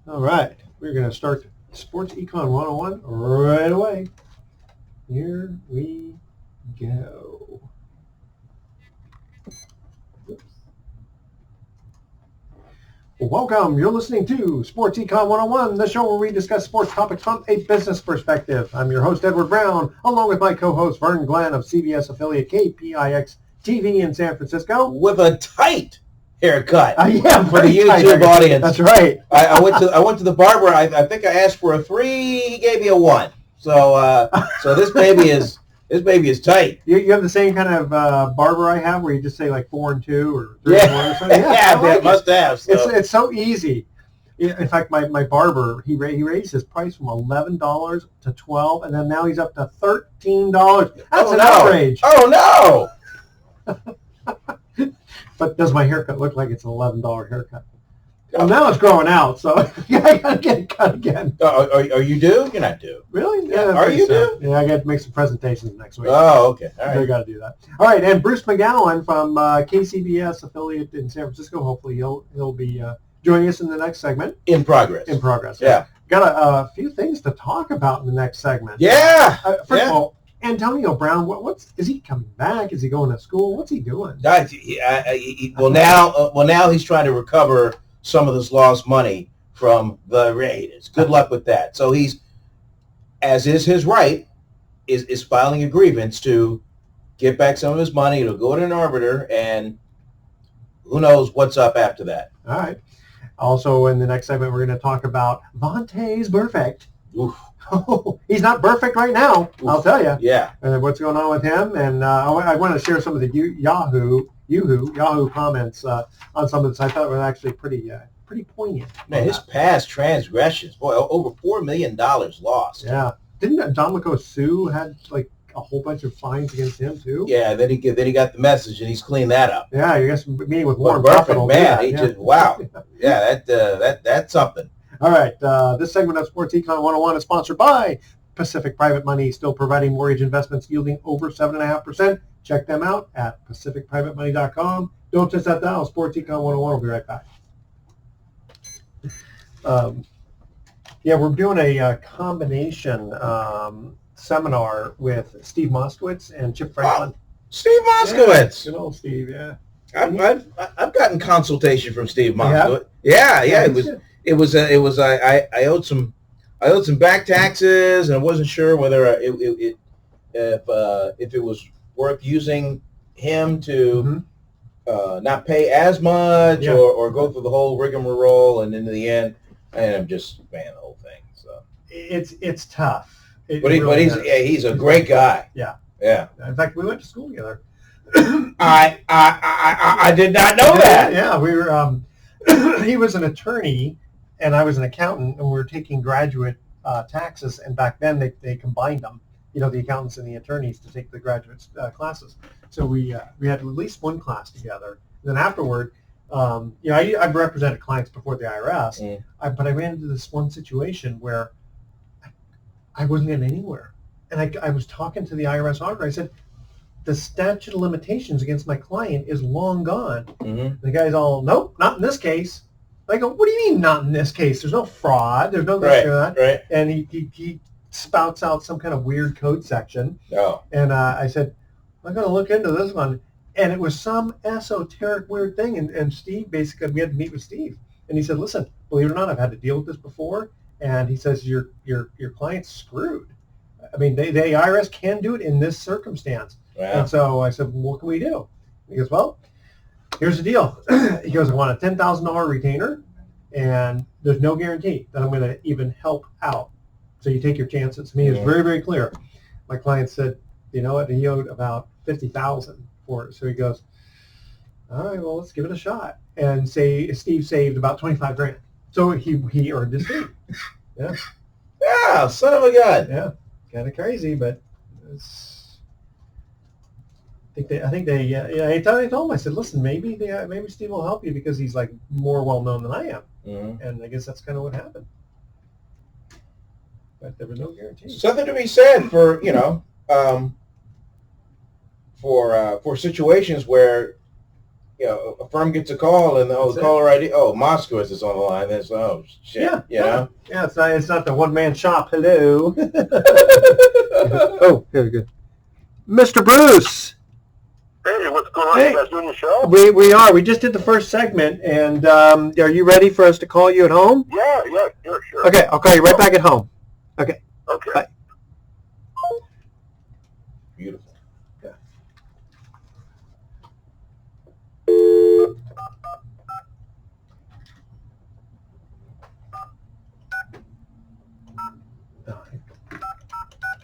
All right, we're going to start Sports Econ 101 right away. Here we go. Welcome. You're listening to Sports Econ 101, the show where we discuss sports topics from a business perspective. I'm your host, Edward Brown, along with my co-host, Vern Glenn of CBS affiliate KPIX TV in San Francisco. With a tight haircut. Yeah, for the YouTube audience. That's right. I went to the barber. I think I asked for a 3. He gave me a 1. So this baby is tight. You have the same kind of barber I have, where you just say like 4 and 2 or 3 and 1 or something. Yeah, like must have. So. It's so easy. In fact, my barber he raised his price from $11 to $12, and then now he's up to $13. That's an outrage. Oh no! But does my haircut look like it's an $11 haircut? Well, now it's growing out, so I gotta get it cut again. Are you due? You're not due. Really? Yeah. Are you due? Yeah, I got to make some presentations next week. Oh, okay. All right. I got to do that. All right, and Bruce McGowan from KCBS affiliate in San Francisco. Hopefully, he'll be joining us in the next segment. In progress. In progress. Yeah. Got a few things to talk about in the next segment. Yeah. First of all, Antonio Brown, is he coming back? Is he going to school? What's he doing? Well, now he's trying to recover some of this lost money from the Raiders. Good luck with that. So he's, as is his right, is filing a grievance to get back some of his money. It'll go to an arbiter, and who knows what's up after that. All right. Also, in the next segment, we're going to talk about Vontae's perfect. Oof. He's not perfect right now, Oof. I'll tell you. Yeah. What's going on with him? And I want to share some of the Yahoo comments on some of this. I thought were actually pretty poignant. Man, his past transgressions, boy, over $4 million lost. Yeah. Didn't Dominico Sue had like a whole bunch of fines against him too? Yeah. Then he got the message, and he's cleaned that up. Yeah. I guess meeting with Warren Buffett, Buffett. Man, he just wow. Yeah. That's something. All right. This segment of Sports Econ 101 is sponsored by Pacific Private Money, still providing mortgage investments yielding over 7.5%. Check them out at pacificprivatemoney.com. Don't touch that dial. Sports Econ 101 will be right back. We're doing a combination seminar with Steve Moskowitz and Chip Franklin. Oh, Steve Moskowitz. Yeah, good old Steve, yeah. I've gotten consultation from Steve Moskowitz. Yeah. It was I owed some back taxes, and I wasn't sure whether if it was worth using him to not pay as much or go through the whole rigmarole, and in the end I ended up just paying the whole thing. So it's tough. But he's a great guy. Yeah. In fact, we went to school together. I did not know that. Yeah, we were. He was an attorney, and I was an accountant, and we were taking graduate taxes. And back then, they combined them. You know, the accountants and the attorneys to take the graduate classes. So we had at least one class together. And then afterward, I've represented clients before the IRS, but I ran into this one situation where I wasn't getting anywhere. And I was talking to the IRS auditor. I said, the statute of limitations against my client is long gone. Mm-hmm. The guy's all, nope, not in this case. I go, what do you mean not in this case? There's no fraud. There's no this or that. Right. And he spouts out some kind of weird code section. Oh. And I said, I'm going to look into this one. And it was some esoteric weird thing. And Steve, basically, we had to meet with Steve. And he said, listen, believe it or not, I've had to deal with this before. And he says, your client's screwed. I mean, the IRS can do it in this circumstance. Wow. And so I said, well, what can we do? He goes, well, here's the deal. He goes, I want a $10,000 retainer, and there's no guarantee that I'm going to even help out. So you take your chances. I mean, it was very, very clear. My client said, you know what, he owed about $50,000 for it. So he goes, all right, well, let's give it a shot. And Steve saved about $25,000. So he earned his fee. Yeah. Yeah, son of a gun. Yeah, kind of crazy, but I think they I told him, I said, listen, maybe Steve will help you because he's like more well known than I am, and I guess that's kind of what happened. But there was no guarantee. Something to be said for for situations where a firm gets a call and the That's it. caller ID, Moskowitz is on the line. That's shit. Yeah, you know. Yeah, it's not the one man shop. Hello. Oh, good. Mr. Bruce. Hey, what's going on? Hey. You guys doing your show? We are. We just did the first segment, and are you ready for us to call you at home? Yeah, sure. Okay, I'll call you right back at home. Okay. Okay. Bye. Beautiful. Yeah.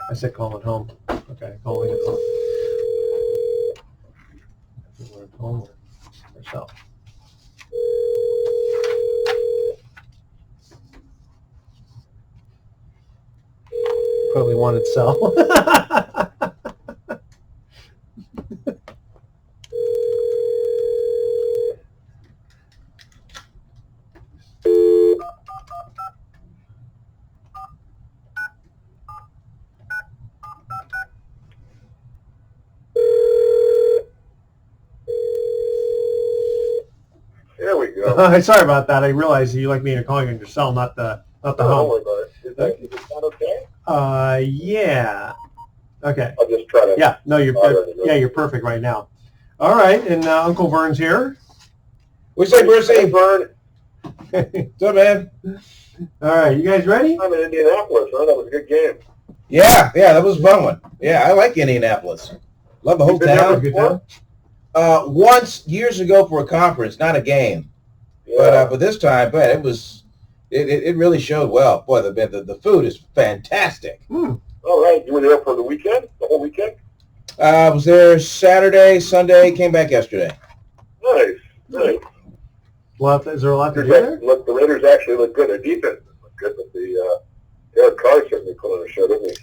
I said call it home. Okay, calling it home. We're at home ourselves. Probably wanted sell. There we go. Sorry about that. I realized you like me to call you on your cell, not the Don't home. worry about it. Is it sound okay? Yeah. Okay. I'll just try to. Yeah. No, you're perfect right now. All right, and Uncle Vern's here. What's up, Bruce? Hey, Vern. What's up, man? All right, you guys ready? I'm in Indianapolis, huh? That was a good game. Yeah, that was a fun one. Yeah, I like Indianapolis. Love the whole You been there town. before? Once years ago for a conference, not a game, Yeah. but this time, but it really showed well. Boy, the food is fantastic. Hmm. All right. You were there for the weekend? The whole weekend? I was there Saturday, Sunday, came back yesterday. Nice. Is there a lot to do there? Look, the Raiders actually look good. Their defense looked good, but the Derek Carr certainly put on a show, didn't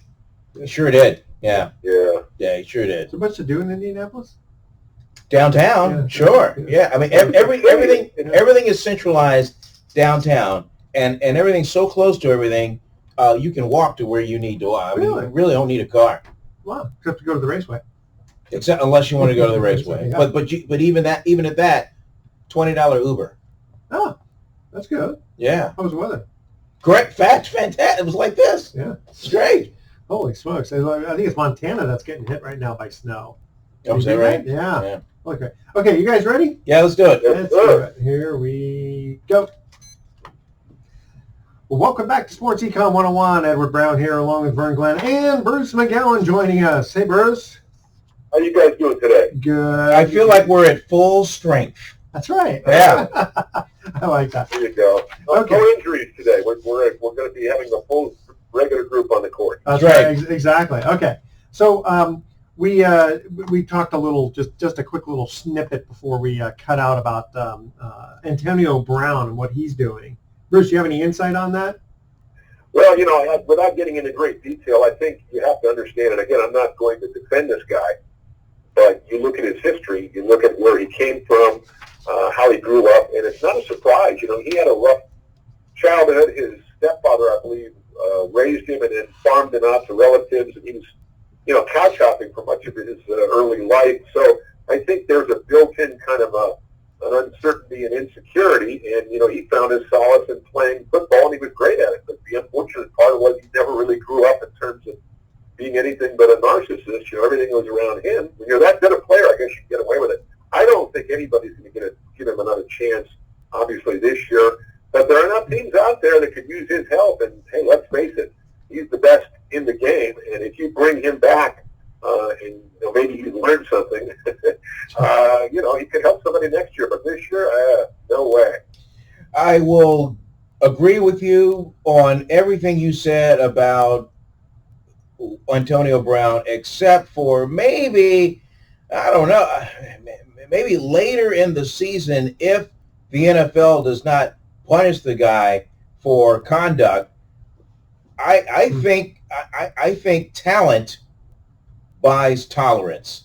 he? Sure did. Yeah, Yeah. he sure did. Is there much to do in Indianapolis? Downtown, Yeah. sure. Yeah, I mean everything is centralized downtown, and everything's so close to everything. You can walk to where you need to walk. I mean, Really? you really don't need a car, Wow, except to go to the raceway. except unless you want to go to the raceway. Yeah. But even at that, $20 Uber. Oh, that's good. Yeah, How was the weather? great, fantastic. It was like this. Yeah. It's great. Holy smokes. I think it's Montana that's getting hit right now by snow. Oh, is that right? Yeah. Yeah. Okay, you guys ready? Yeah, let's do it. Yes, Let's sir. do it. Here we go. Well, welcome back to Sports Econ 101. Edward Brown here along with Vern Glenn and Bruce McGowan joining us. Hey, Bruce. How you guys doing today? Good. I feel like we're at full strength. That's right. Yeah. I like that. There you go. Okay. No injuries today. We're going to be having the full regular group on the court. That's right. Exactly. Okay. So we talked a little, just a quick little snippet before we cut out about Antonio Brown and what he's doing. Bruce, do you have any insight on that? Well, without getting into great detail, I think you have to understand, and again, I'm not going to defend this guy, but you look at his history, you look at where he came from, how he grew up, and it's not a surprise. He had a rough childhood. His stepfather, I believe, raised him and then farmed him out to relatives, and he was, couch hopping for much of his early life. So I think there's a built-in kind of an uncertainty and insecurity, and he found his solace in playing football, and he was great at it. But the unfortunate part was he never really grew up in terms of being anything but a narcissist. Everything was around him. When you're that good a player, I guess you can get away with it. I don't think anybody's going to give him another chance, obviously, this year. But there are enough teams out there that could use his help. And, hey, let's face it, he's the best in the game. And if you bring him back and maybe you learn something, he could help somebody next year. But this year, no way. I will agree with you on everything you said about Antonio Brown, except for maybe, I don't know, maybe later in the season, if the NFL does not punish the guy for conduct, I think talent buys tolerance.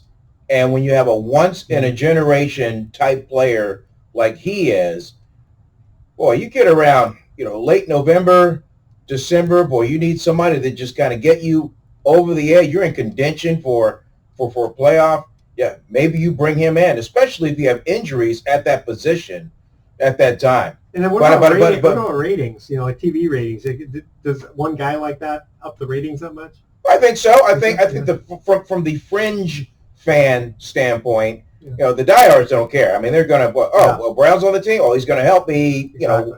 And when you have a once-in-a-generation type player like he is, boy, you get around, late November, December, boy, you need somebody that just kind of get you over the edge. You're in contention for a playoff. Yeah, maybe you bring him in, especially if you have injuries at that position at that time. And then what about ratings? You know, like TV ratings. Does one guy like that up the ratings that much? I think so. I think from the fringe fan standpoint, you know, the diehards don't care. I mean, they're going to, well, Brown's on the team. Oh, he's going to help me, you know,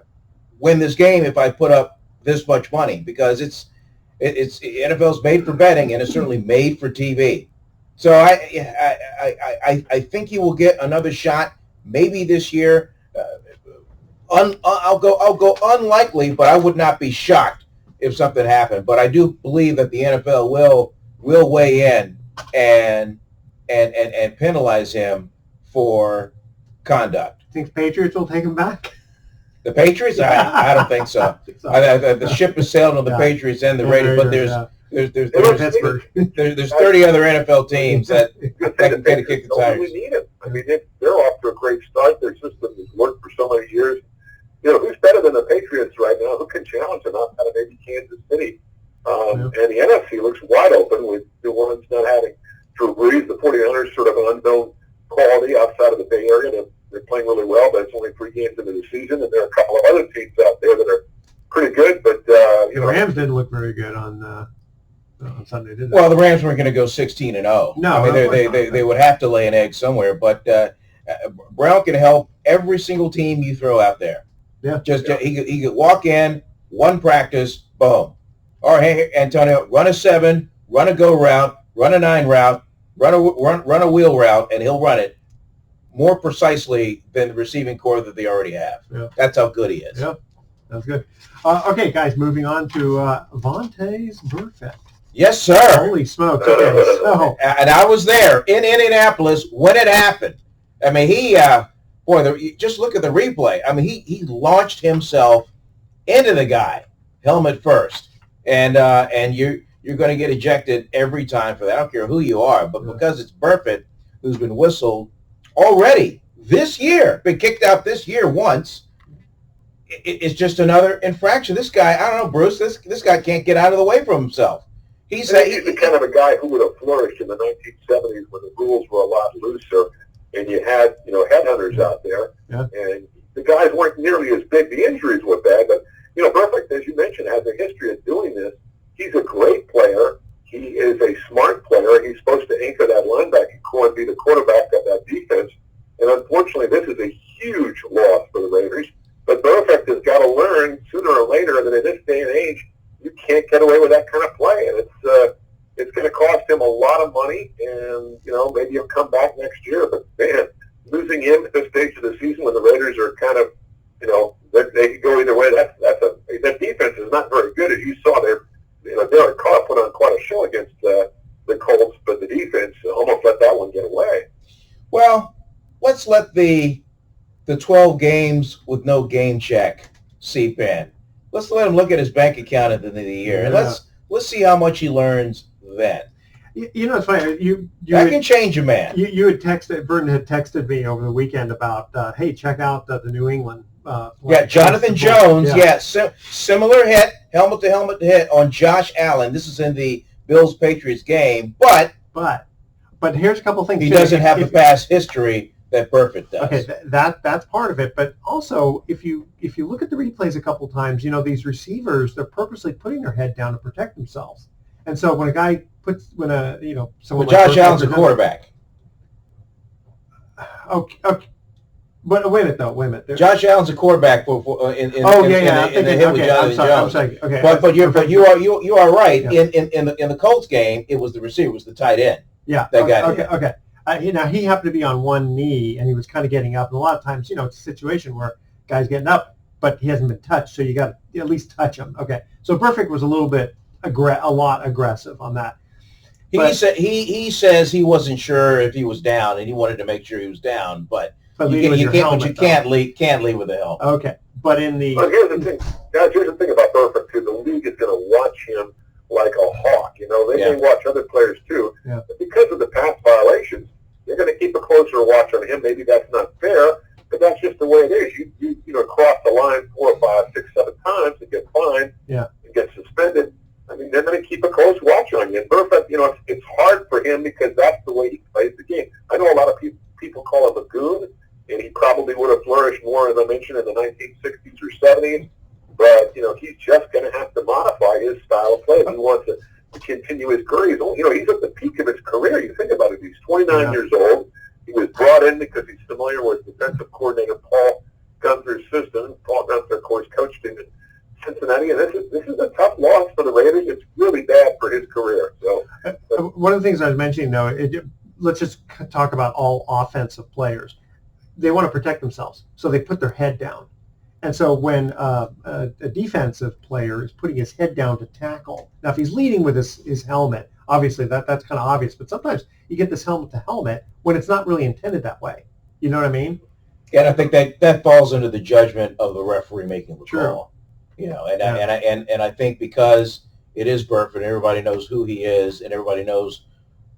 win this game if I put up this much money, because it's NFL's made for betting, and it's certainly made for TV. So I think he will get another shot maybe this year. I'll go unlikely, but I would not be shocked if something happened. But I do believe that the NFL will weigh in and penalize him for conduct. Think the Patriots will take him back? The Patriots? I don't think so. The ship has sailed on the Patriots and the Raiders, but there's 30 other NFL teams that can kick the tires. We need him. I mean, they're off to a great start. Their system has worked for so many years. You know, who's better than the Patriots right now? Who can challenge them outside of maybe Kansas City? And the NFC looks wide open with New Orleans not having Drew Brees. The 49ers sort of an unknown quality outside of the Bay Area. They're playing really well, but it's only 3 games into the season, and there are a couple of other teams out there that are pretty good. But the Rams didn't look very good on Sunday, did they? Well, the Rams weren't going to go 16-0. No, I mean they would have to lay an egg somewhere. But Brown can help every single team you throw out there. Yeah, he could walk in, one practice, boom. All right, hey, Antonio, run a 7, run a go route, run a 9 route, run a wheel route, and he'll run it more precisely than the receiving core that they already have. Yeah. That's how good he is. Yeah, that's good. Okay, guys, moving on to Vontaze Burfict. Yes, sir. Holy smokes. Okay, so. And I was there in Indianapolis when it happened. I mean, just look at the replay. I mean, he launched himself into the guy, helmet first. And you're going to get ejected every time for that. I don't care who you are. But because it's Burfict, who's been whistled already this year, been kicked out this year once, it's just another infraction. This guy, I don't know, Bruce, this guy can't get out of the way from himself. He's the kind of a guy who would have flourished in the 1970s when the rules were a lot looser, and you had, headhunters out there, and the guys weren't nearly as big. The injuries were bad, but, Burfict, as you mentioned, has a history of doing this. He's a great player. He is a smart player. He's supposed to anchor that linebacking core and be the quarterback of that defense. And unfortunately, this is a huge loss for the Raiders. But Burfict has got to learn sooner or later that in this day and age, you can't get away with that kind of play. And it's going to cost him a lot of money. And, maybe he'll come back next year. But, man, losing him at this stage of the season when the Raiders are kind of, they could go either way. That defense is not very good. As you saw there, Derek Carr put on quite a show against the Colts, but the defense almost let that one get away. Well, let's let the 12 games with no game check seep in. Let's let him look at his bank account at the end of the year, and let's see how much he learns then. It's funny. That can change a man. You had texted, Vernon had texted me over the weekend about, hey, check out the New England. Jonathan Jones. Similar hit, helmet to helmet hit on Josh Allen. This is in the Bills-Patriots game, but here's a couple things. He doesn't have the past history that Burfict does. Okay, that's part of it. But also, if you look at the replays a couple times, these receivers, they're purposely putting their head down to protect themselves. And so when a guy someone like Josh Allen's a quarterback. Okay. But wait a minute. Josh Allen's a quarterback in the hit with Jonathan Jones. Okay. But you are right. Yeah. In the Colts game, it was the receiver, it was the tight end. Yeah. That got hit. Okay. He happened to be on one knee, and he was kind of getting up. And a lot of times, it's a situation where guy's getting up, but he hasn't been touched, so you got to at least touch him. Okay. So Burfict was a little bit a lot aggressive on that. He says he wasn't sure if he was down, and he wanted to make sure he was down, but you can't leave with a helmet. Okay, but here's the thing, guys. Here's the thing about Burfict too. The league is going to watch him like a hawk. They may watch other players too, but because of the past violations, they're going to keep a closer watch on him. Maybe that's not fair, but that's just the way it is. You cross the line 4, 5, 6, 7 times and get fined, and get suspended. I mean, they're going to keep a close watch on you. And Burfict, it's hard for him because that's the way he plays the game. I I mentioned, in the 1960s or 70s. But, he's just going to have to modify his style of play if he wants to continue his career. He's at the peak of his career. You think about it. He's 29 years old. He was brought in because he's familiar with defensive coordinator Paul Gunther's system. Paul Gunther, of course, coached him in Cincinnati, and this is a tough loss for the Raiders. It's really bad for his career. So, one of the things I was mentioning, though, let's just talk about all offensive players. They want to protect themselves, so they put their head down. And so when a defensive player is putting his head down to tackle, now if he's leading with his helmet, obviously that's kind of obvious. But sometimes you get this helmet to helmet when it's not really intended that way. You know what I mean? And I think that falls into the judgment of the referee making the call. And I think because it is Burford, everybody knows who he is, and everybody knows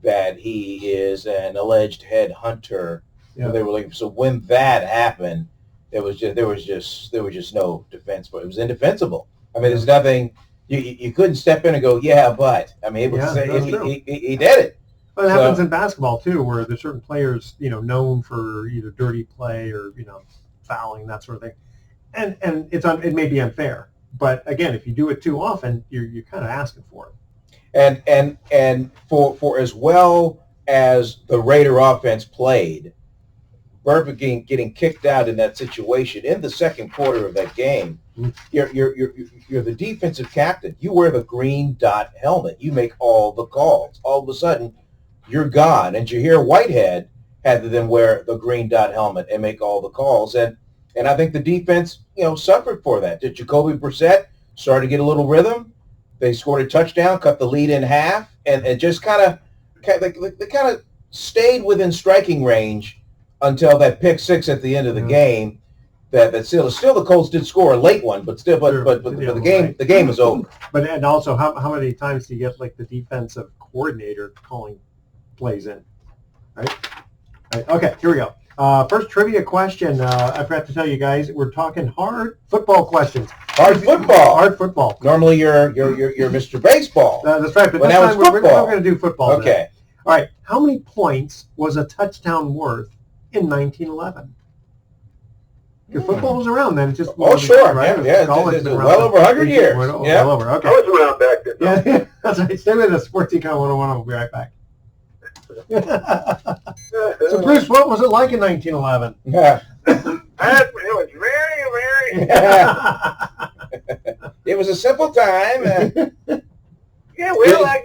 that he is an alleged head hunter. Yeah. They were looking. So when that happened, there was just no defense, but it was indefensible. I mean, there's nothing you couldn't step in and go, yeah, but I mean, he did it. Well, it happens in basketball too, where there's certain players, known for either dirty play or fouling, that sort of thing, and it may be unfair, but again, if you do it too often, you're kind of asking for it. And for as well as the Raider offense played, Burford getting kicked out in that situation in the second quarter of that game. You're the defensive captain. You wear the green dot helmet. You make all the calls. All of a sudden, you're gone. And Jahir Whitehead had to then wear the green dot helmet and make all the calls. And I think the defense, suffered for that. Jacoby Brissett started to get a little rhythm. They scored a touchdown, cut the lead in half, and just they kind of stayed within striking range until that pick six at the end of the game. That still the Colts did score a late one, but the game was over. And also, how many times do you get like the defensive coordinator calling plays in, right? Okay, here we go. First trivia question. I forgot to tell you guys, we're talking hard football questions. Hard football. Hard football. Normally you're Mr. Baseball. That's right, but this time we're going to do football. Okay. Today. All right. How many points was a touchdown worth in 1911? Because football was around then. It's just sure, right? It's well over 100 years. Well over. Okay. I was around back then. Yeah, that's right. Stay with us. Sports Econ 101. We'll be right back. So, Bruce, what was it like in 1911? Yeah. It was very, very... It was a simple time. Yeah, well, I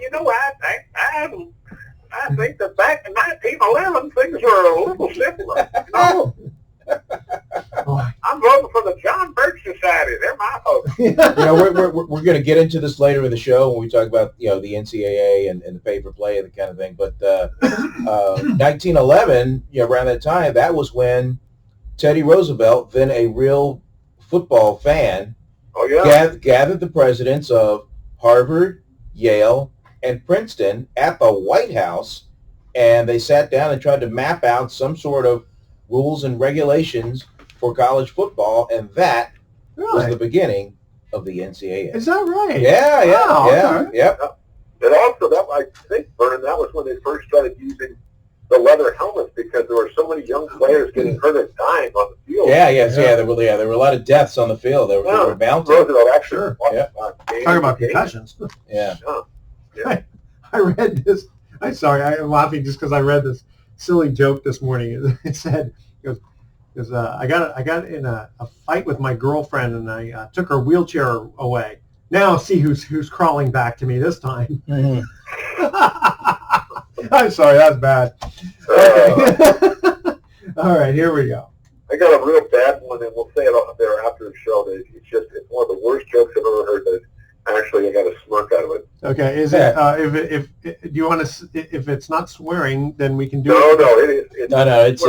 think that back in 1911, things were a little simpler. I'm voting for the John Birch Society. They're my folks. We're going to get into this later in the show when we talk about the NCAA and the pay for play and the kind of thing. But 1911, around that time, that was when Teddy Roosevelt, then a real football fan, gathered the presidents of Harvard, Yale, and Princeton at the White House, and they sat down and tried to map out some sort of rules and regulations for college football, and that was the beginning of the NCAA. Is that right? Yeah, Wow, okay. Yep. And also, I think, Vernon, that was when they first started using the leather helmets because there were so many young players getting hurt and dying on the field. There were a lot of deaths on the field. They were mounted. Roosevelt actually Talking about concussions. Yeah. I read this. I'm sorry, I'm laughing just because I read this silly joke this morning. It said, I got in a fight with my girlfriend and I took her wheelchair away. Now see who's crawling back to me this time. Mm-hmm. I'm sorry, that's bad. Okay. All right, here we go. I got a real bad one, and we'll say it on there after the show. It's one of the worst jokes I've ever heard. That actually I got a smirk out of it. Okay, is it if do you want to? If it's not swearing, then we can do it. No, it's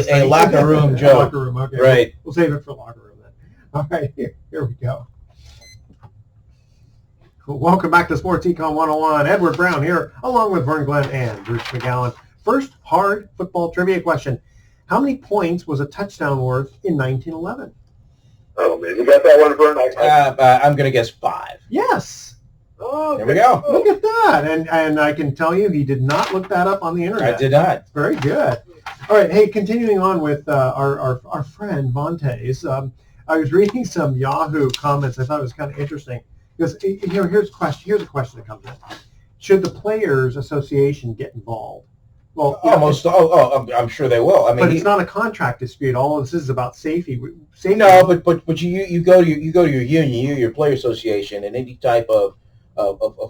a locker room joke. Locker room, okay. Right. We'll save it for locker room then. All right, here we go. Welcome back to Sports Econ 101. Edward Brown here, along with Vern Glenn and Bruce McGowan. First hard football trivia question. How many points was a touchdown worth in 1911? Oh, man. You got that one, Vern? I'm going to guess 5. Yes. Oh, There we go. Look at that. And I can tell you he did not look that up on the internet. I did not. Very good. All right. Hey, continuing on with our friend Vontae's, I was reading some Yahoo comments. I thought it was kind of interesting because here's a question that comes in. Should the Players Association get involved? Well, I'm sure they will. I mean, but it's not a contract dispute. All of this is about safety. No, but you go to your union, your player association, and any type of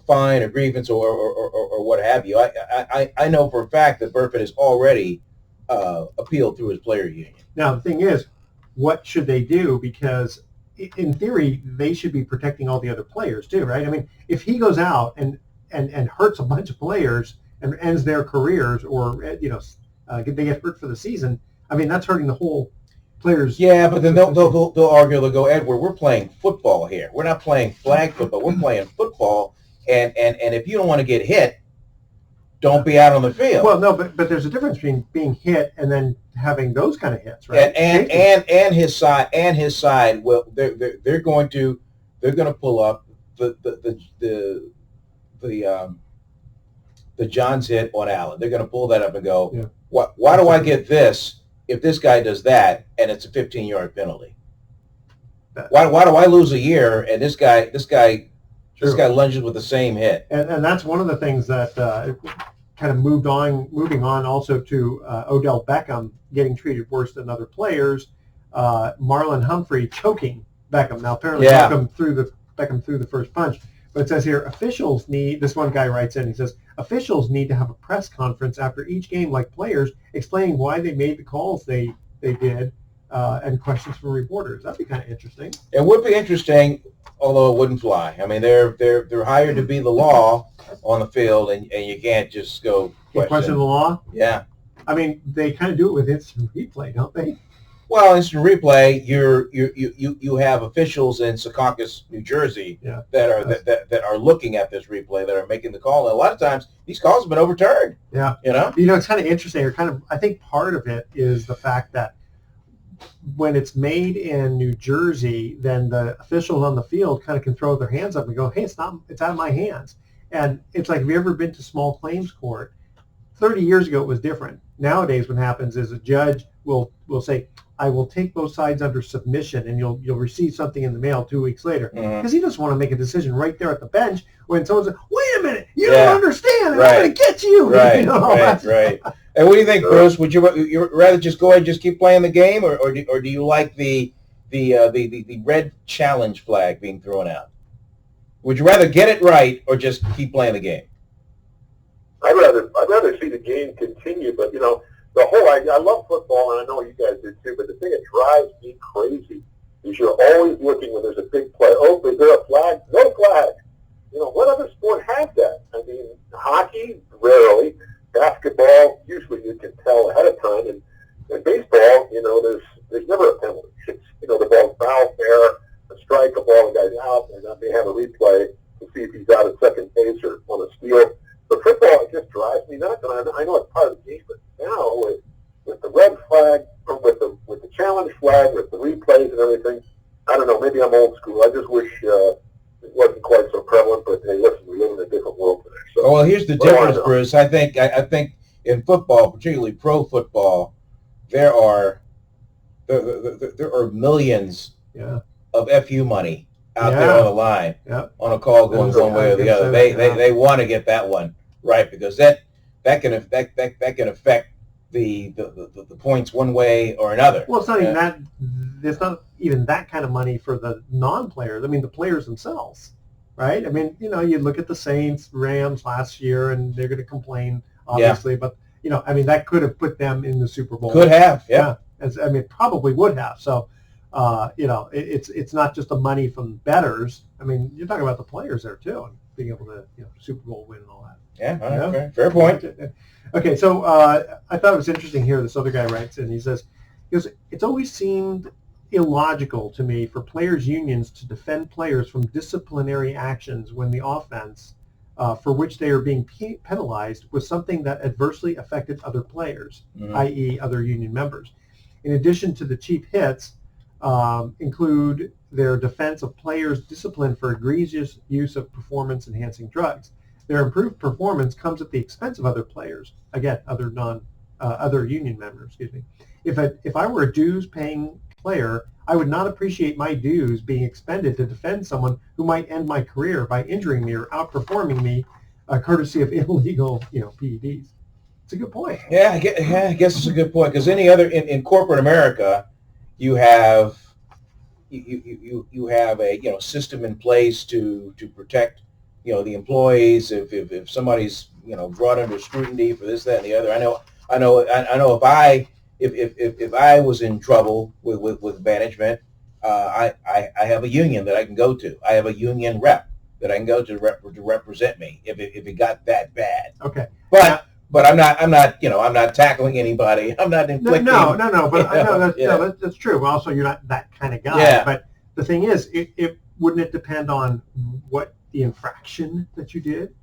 fine or grievance or what have you. I know for a fact that Burfitt has already appealed through his player union. Now the thing is, what should they do? Because in theory, they should be protecting all the other players too, right? I mean, if he goes out and hurts a bunch of players and ends their careers, or they get hurt for the season, I mean, that's hurting the whole players. Yeah, but then they'll argue. They'll go, Edward, we're playing football here. We're not playing flag football. We're playing football, and if you don't want to get hit, don't be out on the field. Well, no, but there's a difference between being hit and then having those kind of hits, right? And his side. Well, they're going to pull up the John's hit on Allen. They're going to pull that up and go, yeah. Why do I get this if this guy does that and it's a 15-yard penalty? Why do I lose a year and this guy lunges with the same hit? And that's one of the things that kind of moving on also to Odell Beckham getting treated worse than other players. Marlon Humphrey choking Beckham. Now apparently Beckham threw the first punch. But it says here, this one guy writes in, he says, officials need to have a press conference after each game like players, explaining why they made the calls they did, and questions from reporters. That'd be kind of interesting. It would be interesting, although it wouldn't fly. I mean, they're hired to be the law on the field, and you can't just go question the law? Yeah. I mean, they kind of do it with instant replay, don't they? Well, instant replay, you have officials in Secaucus, New Jersey, that are looking at this replay, that are making the call. And a lot of times, these calls have been overturned. Yeah. It's kind of interesting. I think part of it is the fact that when it's made in New Jersey, then the officials on the field kind of can throw their hands up and go, "Hey, it's out of my hands." And it's like, have you ever been to small claims court? 30 years ago, it was different. Nowadays, what happens is a judge will say, I will take both sides under submission, and you'll receive something in the mail 2 weeks later. Because he doesn't want to make a decision right there at the bench when someone says, wait a minute, you don't understand, I'm going to get you. Right. And what do you think, Bruce? Would you rather just go ahead and just keep playing the game, or do you like the red challenge flag being thrown out? Would you rather get it right or just keep playing the game? I'd rather see the game continue, but the whole I love football, and I know you guys do too. But the thing that drives me crazy is you're always looking when there's a big play. Oh, is there a flag? No flag. What other sport has that? I mean, hockey rarely. Basketball, usually you can tell ahead of time, and baseball, there's never a penalty. It's the ball's foul, fair, a strike, a ball, and guy's out, and then they have a replay to see if he's out at second base or on a steal. But football, it just drives me nuts, and I know it's part of the game, but now with the red flag, or with the challenge flag, with the replays and everything, I don't know, maybe I'm old school. I just wish it wasn't quite so prevalent, but hey, listen, we live in a different world today. So, well, here's the difference, Bruce. I think in football, particularly pro football, there are millions of FU money out there on the line on a call going one way or the other. They want to get that one right, because that can affect the points one way or another. Well, it's not even that. It's not even that kind of money for the non-players. I mean, the players themselves, right? I mean, you look at the Saints, Rams last year, and they're going to complain, obviously, but I mean, that could have put them in the Super Bowl. Could have, yeah. I mean, probably would have. So, it's not just the money from bettors. I mean, you're talking about the players there too, and being able to Super Bowl win and all that. Yeah, fair point. Okay, so I thought it was interesting here. This other guy writes, and he says, it's always seemed illogical to me for players' unions to defend players from disciplinary actions when the offense for which they are being penalized was something that adversely affected other players, i.e. other union members. In addition to the cheap hits, include their defense of players disciplined for egregious use of performance-enhancing drugs. Their improved performance comes at the expense of other players. Again, other union members. Excuse me. If I were a dues-paying player, I would not appreciate my dues being expended to defend someone who might end my career by injuring me or outperforming me, courtesy of illegal, PEDs. It's a good point. Yeah, I guess it's a good point, because in corporate America, you have you have a system in place to protect the employees if somebody's brought under scrutiny for this, that, and the other. I know if I was in trouble with management, I have a union that I can go to. I have a union rep that I can go to represent me if it got that bad. Okay. But I'm not tackling anybody. I'm not inflicting. No. But I know that's true. Also, you're not that kind of guy. Yeah. But the thing is, it wouldn't it depend on what the infraction that you did?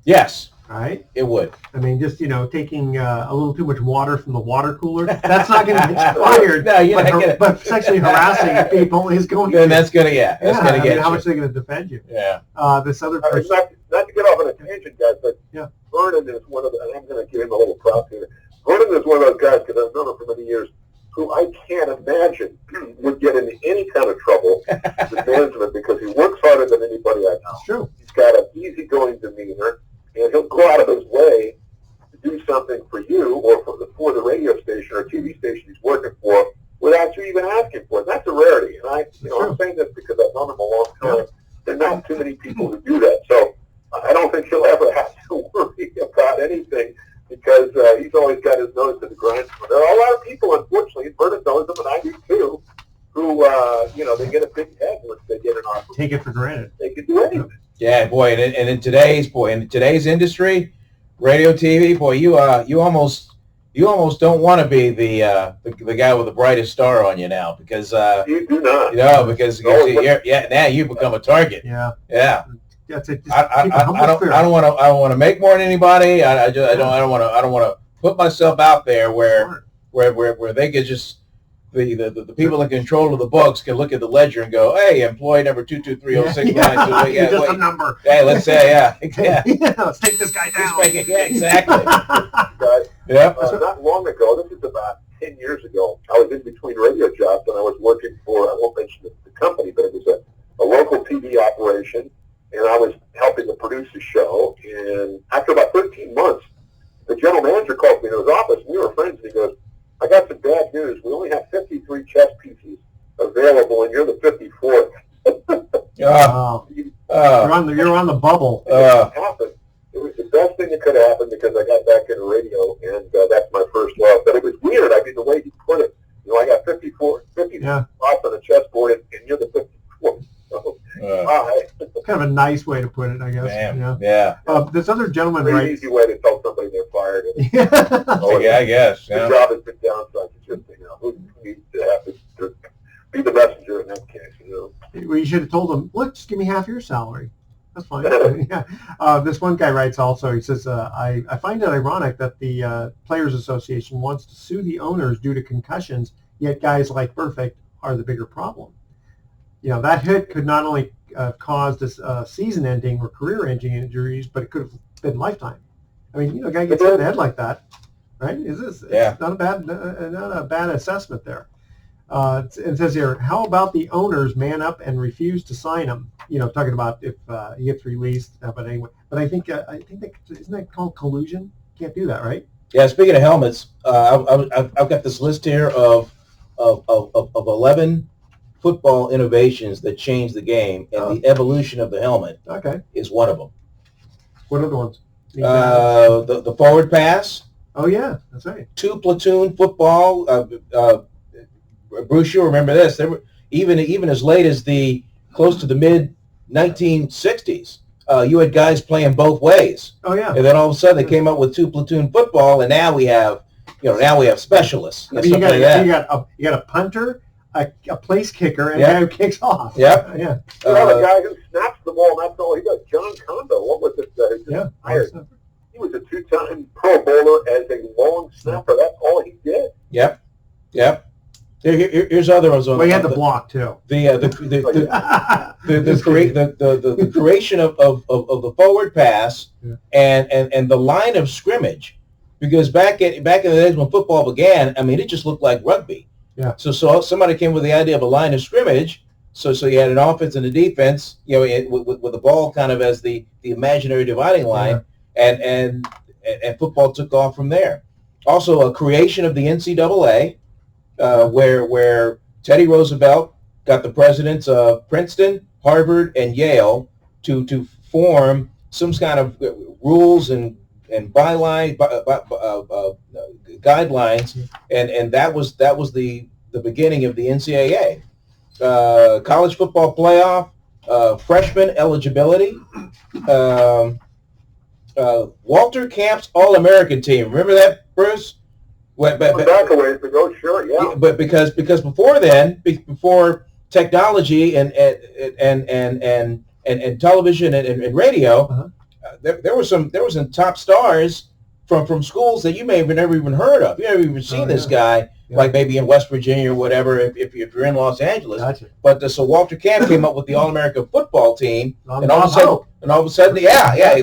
Yes. Right. It would. I mean, just taking a little too much water from the water cooler. That's not going to get expired. No, but sexually harassing people is going to. Then that's gonna get how you. much are they going to defend you? Yeah. This other person. Not to get off on a tangent, guys, but yeah. Vernon is one of the, and I'm going to give him a little props here. Vernon is one of those guys, because I've known him for many years, who I can't imagine would get into any kind of trouble with management, because he works harder than anybody I know. That's true. He's got an easygoing demeanor, and he'll go out of his way to do something for you or for the radio station or TV station he's working for without you even asking for it. That's a rarity. And I'm saying this because I've known him a long time. Yeah. There are not too many people who do that. So I don't think he'll ever have to worry about anything, because he's always got his nose to the grindstone. There are a lot of people, unfortunately, and Vernon knows them, and I do too, who, they get a big head once they get an offer. Take it for granted. They can do anything. Yeah, boy, and in today's industry, radio, TV, boy, you almost don't want to be the guy with the brightest star on you now, because you do not. Because now you become a target. Yeah. Yeah. That's it. I don't want to make more than anybody. I don't want to put myself out there where they could just the people in control of the books can look at the ledger and go, hey, employee number 22306. Just a number. Hey, let's say let's take this guy down. Exactly. Guys, Yep. Not long ago, this is about 10 years ago, I was in between radio jobs, and I was working for, I won't mention the company, but it was a local TV operation, and I was helping to produce a show. And after about 13 months, the general manager called me in his office, and we were friends, and he goes, I got some bad news. We only have 53 chess pieces available, and you're the 54th. You're on the bubble. Happened. It was the best thing that could have happened, because I got back into radio, and that's my first love. But it was weird. I mean, the way he put it. I got 50 spots on the chessboard, and you're the 54th. So, kind of a nice way to put it, I guess. Yeah. This other gentleman pretty easy way to tell somebody they're fired. I guess. The job has been downsized. It's just, who needs to have to be the messenger in that case, Well, you should have told them, look, just give me half your salary. That's fine. This one guy writes also, he says, I find it ironic that the Players Association wants to sue the owners due to concussions, yet guys like Perfect are the bigger problem. That hit could not only cause this season-ending or career-ending injuries, but it could have been lifetime. I mean, a guy gets hit in the head like that, right? It's not a bad assessment there. It says here, how about the owners man up and refuse to sign him? Talking about if he gets released. But anyway, I think that isn't that called collusion? Can't do that, right? Yeah. Speaking of helmets, I've got this list here of 11 football innovations that changed the game, and the evolution of the helmet is one of them. What other ones? The forward pass. Oh yeah, that's right. 2 platoon football. Bruce, you remember this? There were even as late as close to the mid 1960s. You had guys playing both ways. Oh yeah. And then all of a sudden they came up with 2 platoon football, and now we have specialists. I mean, you got a punter, a place kicker, and a guy who kicks off. Yep. Yeah. You have a guy who snaps the ball, and that's all he does. John Condo, what was it? He was a 2-time Pro Bowler as a long snapper. That's all he did. Yep. Here's other ones on. Well, he had the block too. The creation of the forward pass and the line of scrimmage, because back in the days when football began, I mean, it just looked like rugby. Yeah. So somebody came with the idea of a line of scrimmage. So you had an offense and a defense, with the ball kind of as the imaginary dividing line, and football took off from there. Also, a creation of the NCAA, where Teddy Roosevelt got the presidents of Princeton, Harvard, and Yale to form some kind of rules and guidelines, and that was the beginning of the NCAA. College football playoff, freshman eligibility, Walter Camp's All-American team. Remember that, Bruce? Back a ways ago, sure, yeah. But because before then, before technology and television and radio, there were some top stars from schools that you may have never even heard of. You never even seen this guy, like maybe in West Virginia or whatever, if you're in Los Angeles. Gotcha. But so Walter Camp came up with the All-American football team, and all of a sudden, he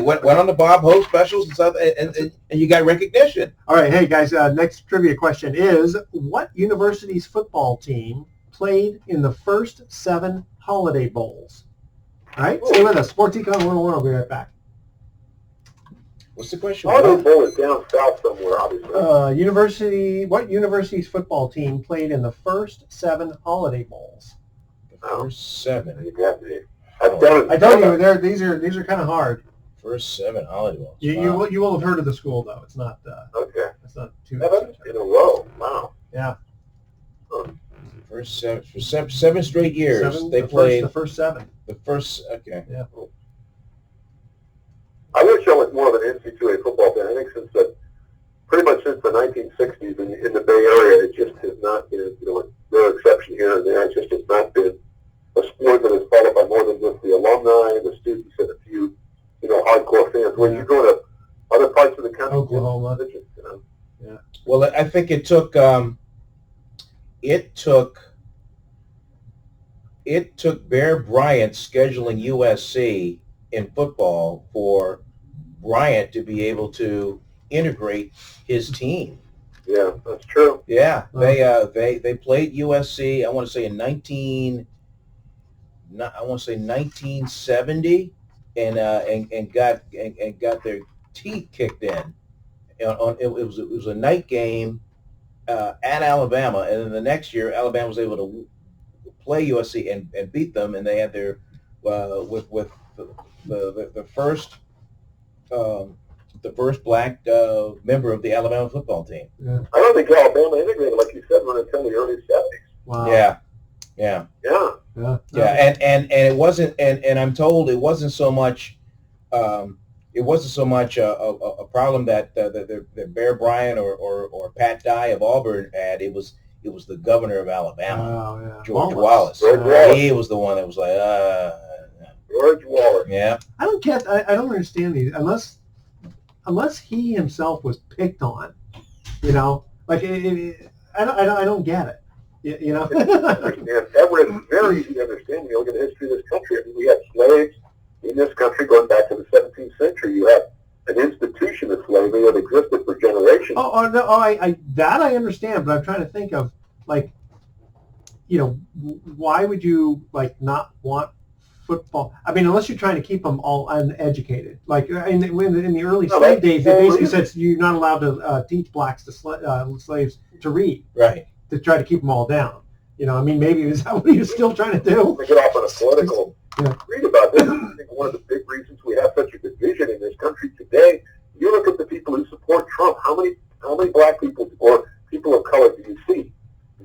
went on the Bob Hope specials and stuff, and you got recognition. All right, hey guys, next trivia question is: what university's football team played in the first 7 Holiday Bowls? All right, stay with us. Sports Econ 101. I'll be right back. What's the question? Holiday Bowl is down south somewhere, obviously. What university's football team played in the first 7 Holiday Bowls? The first 7. You got me. I told you, these are kind of hard. First 7 Holiday Bowls. You will have heard of the school though. It's not. Okay. It's not too. 7 in a row. Wow. Yeah. First 7 for 7 straight years. They played the first 7. The first. Okay. Yeah. I wish I was more of an NC2A football fan. I think pretty much since the 1960s in the Bay Area, it just has not been, there are exceptions here and there. It just has not been a sport that is followed by more than just the alumni, the students, and a few, hardcore fans. When you go to other parts of the country, Oklahoma, Yeah. Well, I think it took Bear Bryant scheduling USC in football for Bryant to be able to integrate his team. Yeah, that's true. Yeah, they played USC. I want to say in 1970, and got their teeth kicked in. It was a night game at Alabama, and then the next year Alabama was able to play USC and beat them, and they had their with the first black member of the Alabama football team. Yeah. I don't think Alabama integrated, like you said, until the early 70s. Wow. Yeah. Yeah. And it wasn't, and I'm told it wasn't so much a problem that Bear Bryant or Pat Dye of Auburn had. It was the governor of Alabama, George Wallace. He was the one that was like, George Wallace. Yeah. I don't understand these unless he himself was picked on. I don't get it. Everett is very easy to understand. You look at the history of this country. I mean, we had slaves in this country going back to the 17th century. You have an institution of slavery that existed for generations. I understand, but I'm trying to think of why would you not want football? I mean, unless you're trying to keep them all uneducated. Like in the early slave days, they basically said you're not allowed to teach blacks to slaves to read. Right. To try to keep them all down. Maybe is that what he was still trying to do? To get off on a political read about this. I think one of the big reasons we have such a division in this country today. You look at the people who support Trump. How many black people or people of color do you see?